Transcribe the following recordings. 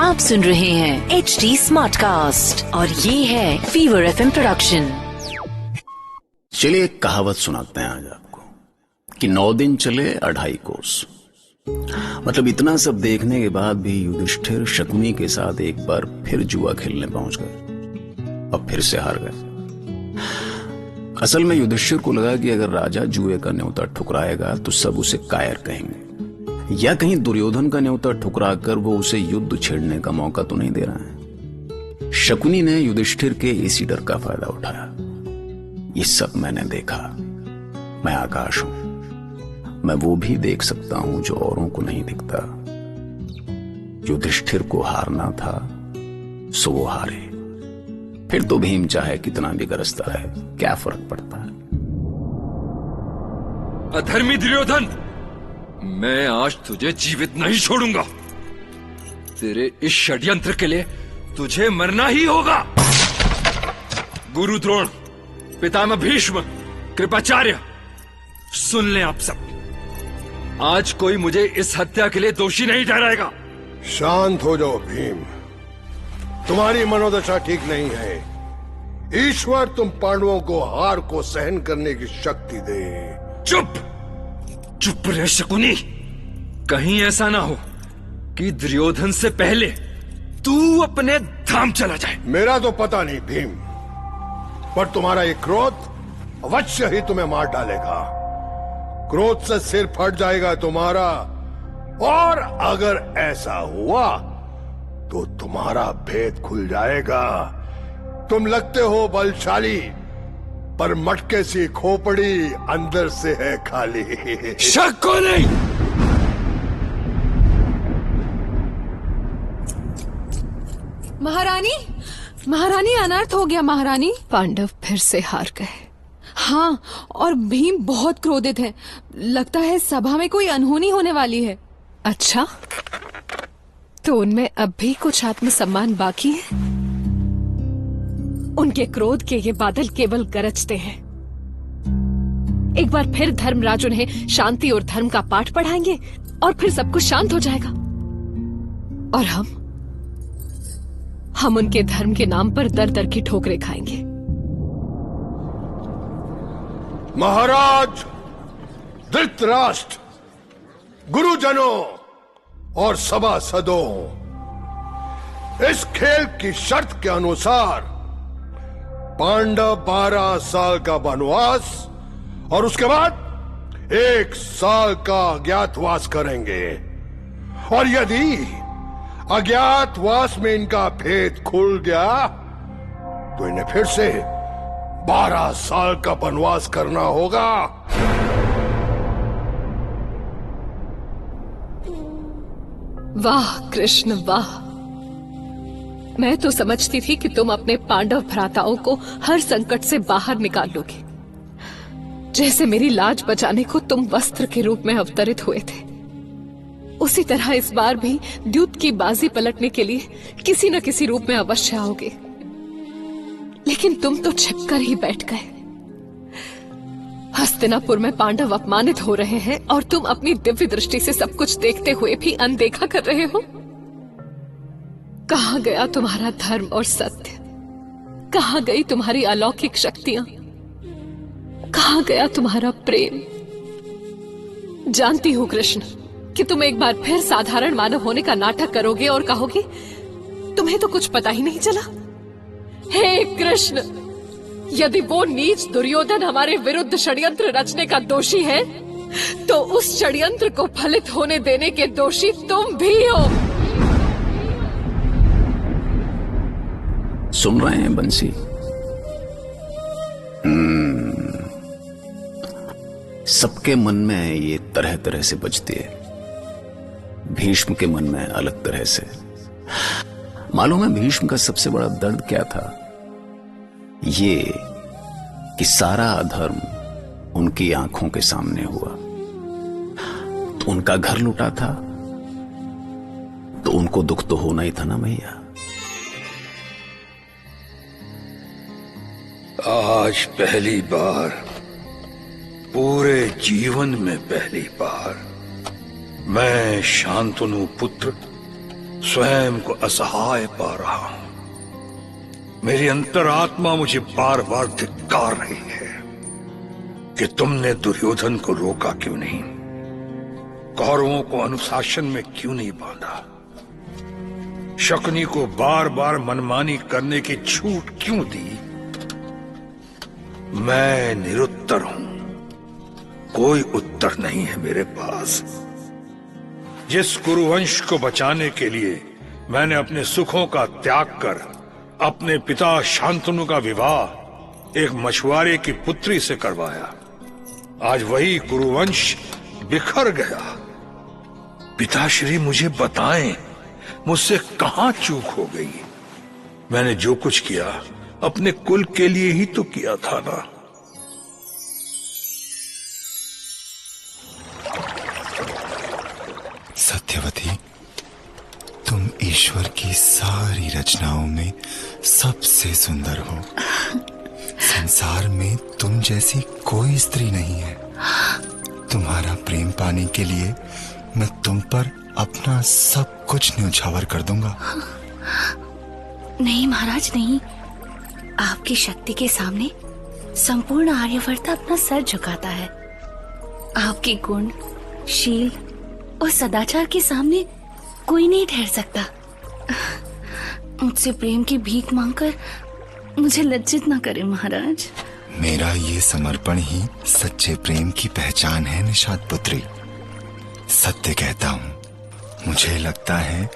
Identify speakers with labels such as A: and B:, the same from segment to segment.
A: आप सुन रहे हैं HD स्मार्ट कास्ट और ये है फीवर FM प्रोडक्शन।
B: चलिए एक कहावत सुनाते हैं आज आपको कि 9 दिन चले 2.5 कोस। मतलब इतना सब देखने के बाद भी युधिष्ठिर शकुनी के साथ एक बार फिर जुआ खेलने पहुंच गए और फिर से हार गए। असल में युधिष्ठिर को लगा कि अगर राजा जुए का न्योता ठुकराएगा तो सब उसे कायर कहेंगे, या कहीं दुर्योधन का न्योता ठुकराकर वो उसे युद्ध छेड़ने का मौका तो नहीं दे रहा है। शकुनी ने युधिष्ठिर के इसी डर का फायदा उठाया। ये सब मैंने देखा। मैं आकाश हूं, मैं वो भी देख सकता हूं जो औरों को नहीं दिखता। युधिष्ठिर को हारना था सो वो हारे। फिर तो भीम चाहे कितना भी गरजता रहे, क्या फर्क पड़ता है।
C: अधर्मी दुर्योधन, मैं आज तुझे जीवित नहीं छोड़ूंगा। तेरे इस षड्यंत्र के लिए तुझे मरना ही होगा। गुरु द्रोण, पितामह भीष्म, कृपाचार्य, सुन लें आप सब। आज कोई मुझे इस हत्या के लिए दोषी नहीं ठहराएगा।
D: शांत हो जाओ भीम, तुम्हारी मनोदशा ठीक नहीं है। ईश्वर तुम पांडवों को हार को सहन करने की शक्ति दे।
C: चुप चुप रहे शकुनी। कहीं ऐसा ना हो कि दुर्योधन से पहले तू अपने धाम चला जाए।
D: मेरा तो पता नहीं भीम, पर तुम्हारा ये क्रोध अवश्य ही तुम्हें मार डालेगा। क्रोध से सिर फट जाएगा तुम्हारा, और अगर ऐसा हुआ तो तुम्हारा भेद खुल जाएगा। तुम लगते हो बलशाली, पर मटके सी खोपड़ी अंदर से है खाली।
C: शक को नहीं।
E: महारानी अनर्थ हो गया। महारानी,
F: पांडव फिर से हार गए।
E: हाँ, और भीम बहुत क्रोधित है। लगता है सभा में कोई अनहोनी होने वाली है।
F: अच्छा, तो उनमें अब भी कुछ आत्मसम्मान बाकी है। उनके क्रोध के ये बादल केवल गरजते हैं। एक बार फिर धर्मराज उन्हें शांति और धर्म का पाठ पढ़ाएंगे और फिर सब कुछ शांत हो जाएगा। और हम उनके धर्म के नाम पर दर दर की ठोकरें खाएंगे।
D: महाराज धृतराष्ट्र, गुरुजनों और सभासदों, इस खेल की शर्त के अनुसार पांडव 12 साल का वनवास और उसके बाद 1 साल का अज्ञातवास करेंगे। और यदि अज्ञातवास में इनका भेद खुल गया तो इन्हें फिर से 12 साल का वनवास करना होगा।
F: वाह कृष्ण वाह! मैं तो समझती थी कि तुम अपने पांडव भ्राताओं को हर संकट से बाहर निकाल लोगे। जैसे मेरी लाज बचाने को तुम वस्त्र के रूप में अवतरित हुए थे, उसी तरह इस बार भी द्यूत की बाजी पलटने के लिए किसी न किसी रूप में अवश्य आओगे। लेकिन तुम तो छिपकर ही बैठ गए। हस्तिनापुर में पांडव अपमानित हो रहे हैं और तुम अपनी दिव्य दृष्टि से सब कुछ देखते हुए भी अनदेखा कर रहे हो। कहां गया तुम्हारा धर्म और सत्य? कहां गई तुम्हारी अलौकिक शक्तियां? कहां गया तुम्हारा प्रेम? जानती हूं कृष्ण कि तुम एक बार फिर साधारण मानव होने का नाटक करोगे और कहोगे तुम्हें तो कुछ पता ही नहीं चला। हे कृष्ण, यदि वो नीच दुर्योधन हमारे विरुद्ध षड्यंत्र रचने का दोषी है, तो उस षड्यंत्र को फलित होने देने के दोषी तुम भी हो।
B: सुन रहे हैं बंसी? सबके मन में ये तरह तरह से बजती है। भीष्म के मन में अलग तरह से। मालूम है भीष्म का सबसे बड़ा दर्द क्या था? ये कि सारा अधर्म उनकी आंखों के सामने हुआ। तो उनका घर लूटा था, तो उनको दुख तो होना ही था ना भैया।
G: आज पहली बार, पूरे जीवन में पहली बार, मैं शांतनु पुत्र स्वयं को असहाय पा रहा हूं। मेरी अंतरात्मा मुझे बार बार धिक्कार रही है कि तुमने दुर्योधन को रोका क्यों नहीं, कौरवों को अनुशासन में क्यों नहीं बांधा, शकुनी को बार बार मनमानी करने की छूट क्यों दी। मैं निरुत्तर हूं, कोई उत्तर नहीं है मेरे पास। जिस कुरुवंश को बचाने के लिए मैंने अपने सुखों का त्याग कर अपने पिता शांतनु का विवाह एक मछुआरे की पुत्री से करवाया, आज वही कुरुवंश बिखर गया। पिताश्री मुझे बताएं, मुझसे कहां चूक हो गई? मैंने जो कुछ किया अपने कुल के लिए ही तो किया था ना।
H: सत्यवती, तुम ईश्वर की सारी रचनाओं में सबसे सुंदर हो। संसार में तुम जैसी कोई स्त्री नहीं है। तुम्हारा प्रेम पाने के लिए मैं तुम पर अपना सब कुछ न्यौछावर कर दूंगा।
I: नहीं महाराज नहीं, आपकी शक्ति के सामने संपूर्ण आर्यवर्त अपना सर झुकाता है। आपके गुण, शील और सदाचार के सामने कोई नहीं ठहर सकता। मुझसे प्रेम की भीख मांगकर मुझे लज्जित न करें महाराज।
H: मेरा ये समर्पण ही सच्चे प्रेम की पहचान है निषाद पुत्री। सत्य कहता हूँ, मुझे लगता है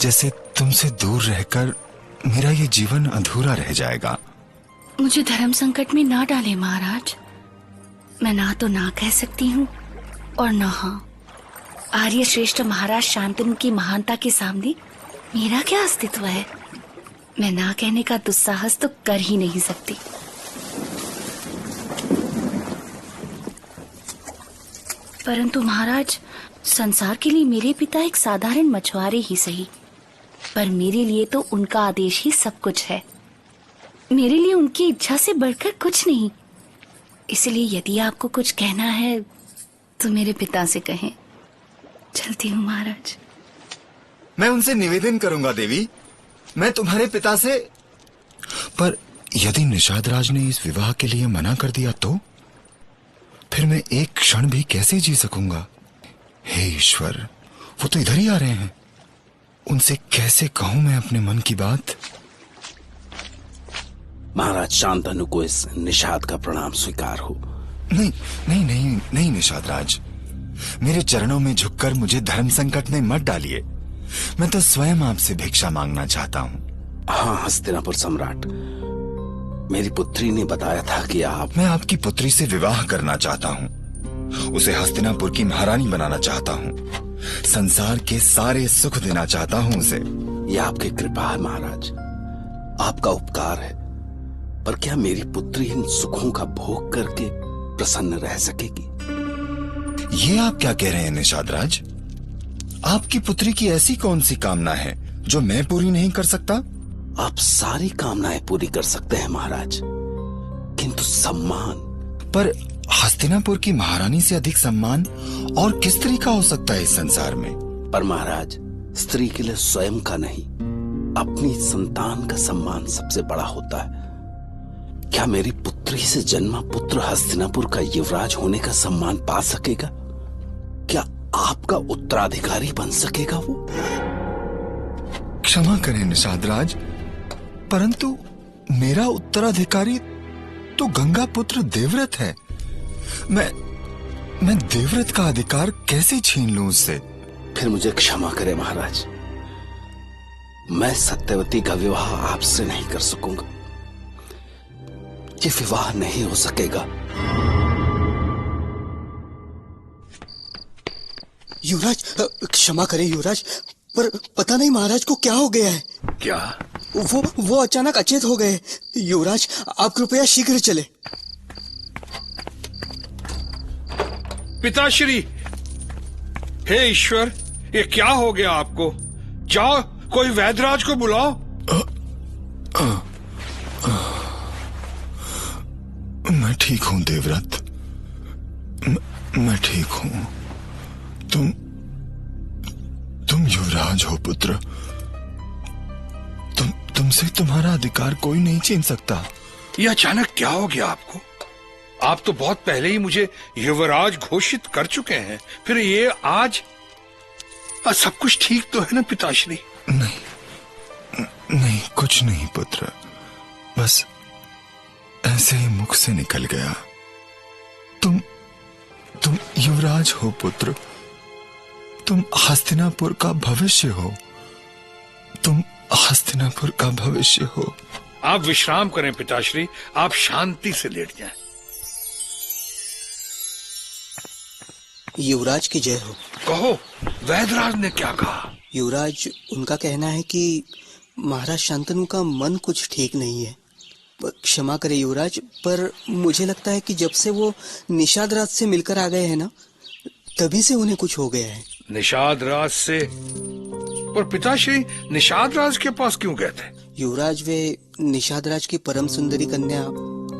H: जैसे तुमसे दूर रहकर मेरा ये जीवन अधूरा रह जाएगा।
I: मुझे धर्म संकट में ना डाले महाराज। मैं ना तो ना कह सकती हूँ और ना हाँ। आर्य श्रेष्ठ महाराज शांतनु की महानता के सामने मेरा क्या अस्तित्व है? मैं ना कहने का दुस्साहस तो कर ही नहीं सकती। परंतु महाराज, संसार के लिए मेरे पिता एक साधारण मछुआरे ही सही, पर मेरे लिए तो उनका आदेश ही सब कुछ है। मेरे लिए उनकी इच्छा से बढ़कर कुछ नहीं। इसलिए यदि आपको कुछ कहना है तो मेरे पिता से कहें। चलती हूँ महाराज।
H: मैं उनसे निवेदन करूंगा देवी, मैं तुम्हारे पिता से। पर यदि निषाद राज ने इस विवाह के लिए मना कर दिया तो फिर मैं एक क्षण भी कैसे जी सकूंगा? हे ईश्वर, वो तो इधर ही आ रहे हैं। उनसे कैसे कहूं मैं अपने मन की बात?
B: महाराज शांतनु को इस निषाद का प्रणाम स्वीकार हो।
H: नहीं नहीं नहीं नहीं निषाद राज, मेरे चरणों में झुककर मुझे धर्म संकट में मत डालिए। मैं तो स्वयं आपसे भिक्षा मांगना चाहता हूँ।
B: हाँ हस्तिनापुर सम्राट, मेरी पुत्री ने बताया था कि
H: मैं आपकी पुत्री से विवाह करना चाहता हूँ। उसे हस्तिनापुर की महारानी बनाना चाहता हूँ। संसार के सारे सुख देना चाहता हूँ उसे।
B: यह आपकी कृपा है महाराज, आपका उपकार है। पर क्या मेरी पुत्री इन सुखों का भोग करके प्रसन्न रह सकेगी?
H: ये आप क्या कह रहे हैं निषाद राज? आपकी पुत्री की ऐसी कौन सी कामना है जो मैं पूरी नहीं कर सकता?
B: आप सारी कामनाएं पूरी कर सकते हैं महाराज, किंतु सम्मान।
H: पर हस्तिनापुर की महारानी से अधिक सम्मान और किस स्त्री का हो सकता है इस संसार में?
B: पर महाराज, स्त्री के लिए स्वयं का नहीं, अपनी संतान का सम्मान सबसे बड़ा होता है। क्या मेरी पुत्री से जन्मा पुत्र हस्तिनापुर का युवराज होने का सम्मान पा सकेगा? क्या आपका उत्तराधिकारी बन सकेगा वो?
H: क्षमा करें निषाद राज, परंतु मेरा उत्तराधिकारी तो गंगा पुत्र देवव्रत है। मैं देवव्रत का अधिकार कैसे छीन लूं उससे?
B: फिर मुझे क्षमा करें महाराज, मैं सत्यवती का विवाह आपसे नहीं कर सकूंगा। ये विवाह नहीं हो सकेगा।
J: युवराज, क्षमा करें युवराज, पर पता नहीं महाराज को क्या हो गया है।
G: क्या?
J: वो अचानक अचेत हो गए। युवराज, आप कृपया शीघ्र चले।
G: पिताश्री, हे ईश्वर, ये क्या हो गया आपको? जाओ, कोई वैद्यराज को बुलाओ।
H: मैं ठीक हूं देवव्रत, मैं ठीक हूं। तुम युवराज हो पुत्र। तुमसे तुम्हारा अधिकार कोई नहीं छीन सकता।
G: ये अचानक क्या हो गया आपको? आप तो बहुत पहले ही मुझे युवराज घोषित कर चुके हैं, फिर ये आज सब कुछ ठीक तो है ना पिताश्री?
H: नहीं, कुछ नहीं पुत्र, बस ऐसे ही मुख से निकल गया। तुम युवराज हो पुत्र, तुम हस्तिनापुर का भविष्य हो, तुम हस्तिनापुर का भविष्य हो।
G: आप विश्राम करें पिताश्री, आप शांति से लेट जाएं।
J: युवराज की जय हो।
G: कहो, वैदराज ने क्या कहा?
J: युवराज, उनका कहना है कि महाराज शांतनु का मन कुछ ठीक नहीं है। क्षमा करे युवराज, पर मुझे लगता है कि जब से वो निषाद राज से मिलकर आ गए हैं ना, तभी से उन्हें कुछ हो गया है।
G: निषाद राज से? पर पिताश्री निषाद राज के पास क्यों गए थे?
J: युवराज, वे निषाद राज की परम सुंदरी कन्या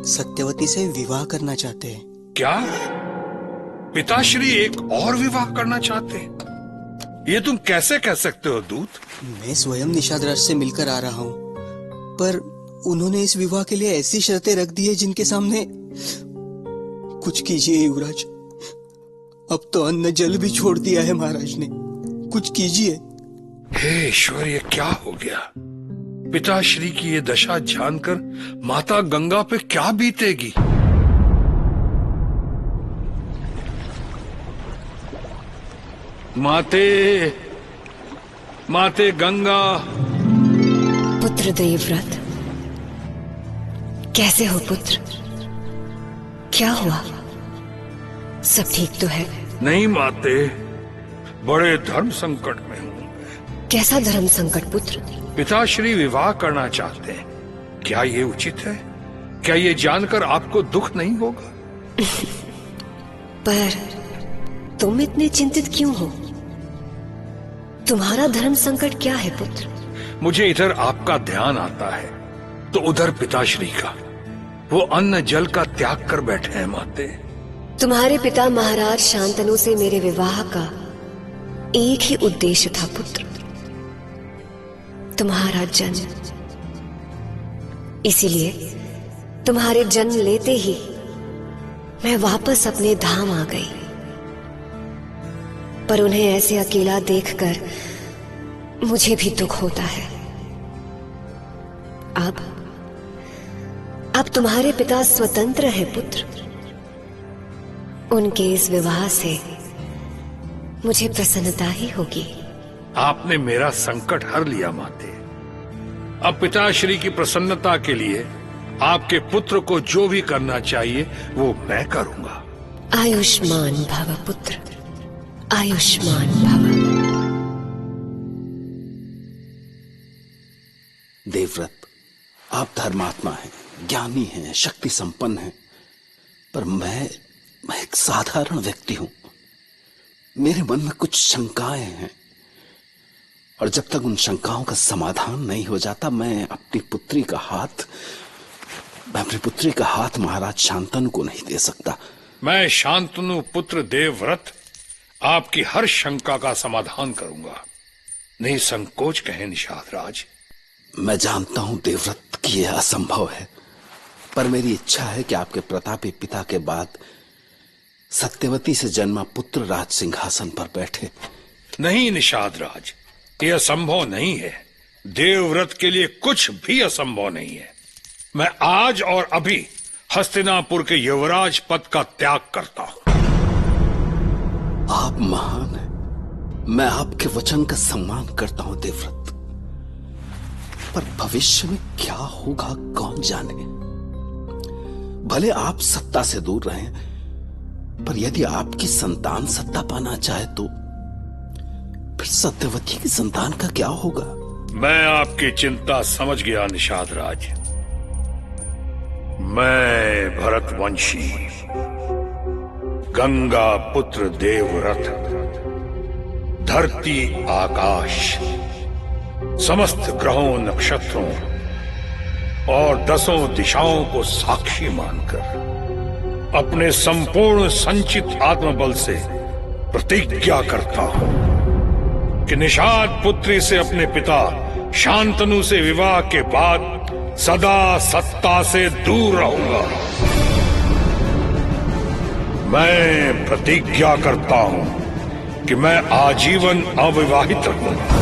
J: सत्यवती से विवाह करना चाहते हैं।
G: क्या पिताश्री एक और विवाह करना चाहते हैं? ये तुम कैसे कह सकते हो दूत?
J: मैं स्वयं निषाद राज से मिलकर आ रहा हूँ, पर उन्होंने इस विवाह के लिए ऐसी शर्तें रख दी है जिनके सामने कुछ कीजिए युवराज। अब तो अन्न जल भी छोड़ दिया है महाराज ने, कुछ कीजिए।
G: हे ईश्वर, ये क्या हो गया? पिताश्री की ये दशा जानकर माता गंगा पे क्या बीतेगी? माते गंगा।
A: पुत्र देवव्रत, कैसे हो पुत्र? क्या हुआ? सब ठीक तो है?
G: नहीं माते, बड़े धर्म संकट में हूँ।
A: कैसा धर्म संकट पुत्र?
G: पिताश्री विवाह करना चाहते हैं, क्या ये उचित है? क्या ये जानकर आपको दुख नहीं होगा?
A: पर तुम इतने चिंतित क्यों हो? तुम्हारा धर्म संकट क्या है पुत्र?
G: मुझे इधर आपका ध्यान आता है तो उधर पिताश्री का। वो अन्न जल का त्याग कर बैठे हैं माते।
A: तुम्हारे पिता महाराज शांतनु से मेरे विवाह का एक ही उद्देश्य था पुत्र, तुम्हारा जन्म। इसीलिए तुम्हारे जन्म लेते ही मैं वापस अपने धाम आ गई। पर उन्हें ऐसे अकेला देखकर मुझे भी दुख होता है। अब तुम्हारे पिता स्वतंत्र हैं पुत्र। उनके इस विवाह से मुझे प्रसन्नता ही होगी।
G: आपने मेरा संकट हर लिया माते। अब पिताश्री की प्रसन्नता के लिए आपके पुत्र को जो भी करना चाहिए वो मैं करूंगा।
A: आयुष्मान भव पुत्र, आयुष्मान भव।
B: देवव्रत, आप धर्मात्मा हैं, ज्ञानी हैं, शक्ति संपन्न हैं, पर मैं एक साधारण व्यक्ति हूं। मेरे मन में कुछ शंकाएं हैं, और जब तक उन शंकाओं का समाधान नहीं हो जाता मैं अपनी पुत्री का हाथ महाराज शांतनु को नहीं दे सकता।
G: मैं शांतनु पुत्र देवव्रत आपकी हर शंका का समाधान करूंगा। नहीं संकोच कहे निषाद राज।
B: मैं जानता हूं देवव्रत कि यह असंभव है, पर मेरी इच्छा है कि आपके प्रतापी पिता के बाद सत्यवती से जन्मा पुत्र राज सिंहासन पर बैठे।
G: नहीं निषाद राज, यह असंभव नहीं है। देवव्रत के लिए कुछ भी असंभव नहीं है। मैं आज और अभी हस्तिनापुर के युवराज पद का त्याग करता हूं।
B: आप महान हैं, मैं आपके वचन का सम्मान करता हूं देवव्रत, पर भविष्य में क्या होगा कौन जाने। भले आप सत्ता से दूर रहें, पर यदि आपकी संतान सत्ता पाना चाहे तो फिर सत्यवती की संतान का क्या होगा?
G: मैं आपकी चिंता समझ गया निषाद राज। मैं भरतवंशी गंगा पुत्र देवव्रत धरती आकाश समस्त ग्रहों नक्षत्रों और 10 दिशाओं को साक्षी मानकर अपने संपूर्ण संचित आत्मबल से प्रतिज्ञा करता हूं कि निषाद पुत्री से अपने पिता शांतनु से विवाह के बाद सदा सत्ता से दूर रहूंगा। मैं प्रतिज्ञा करता हूं कि मैं आजीवन अविवाहित रहूंगा।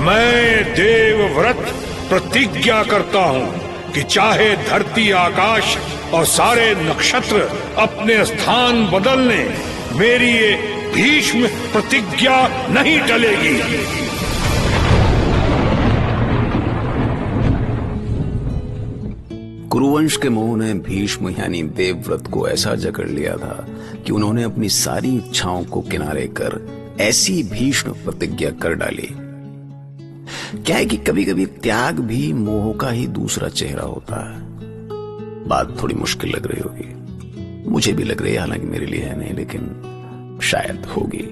G: मैं देवव्रत प्रतिज्ञा करता हूं कि चाहे धरती आकाश और सारे नक्षत्र अपने स्थान बदलने, मेरी ये भीष्म प्रतिज्ञा नहीं टलेगी।
B: कुरुवंश के मोह ने भीष्म यानी देवव्रत को ऐसा जकड़ लिया था कि उन्होंने अपनी सारी इच्छाओं को किनारे कर ऐसी भीष्म प्रतिज्ञा कर डाली। क्या है कि कभी कभी त्याग भी मोह का ही दूसरा चेहरा होता है। बात थोड़ी मुश्किल लग रही होगी, मुझे भी लग रही है, हालांकि मेरे लिए है नहीं, लेकिन शायद होगी।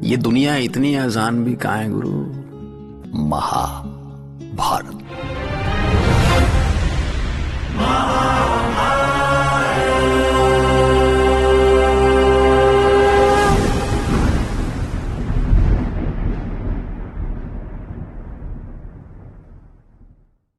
B: ये दुनिया इतनी आसान भी कहाँ है गुरु? महाभारत।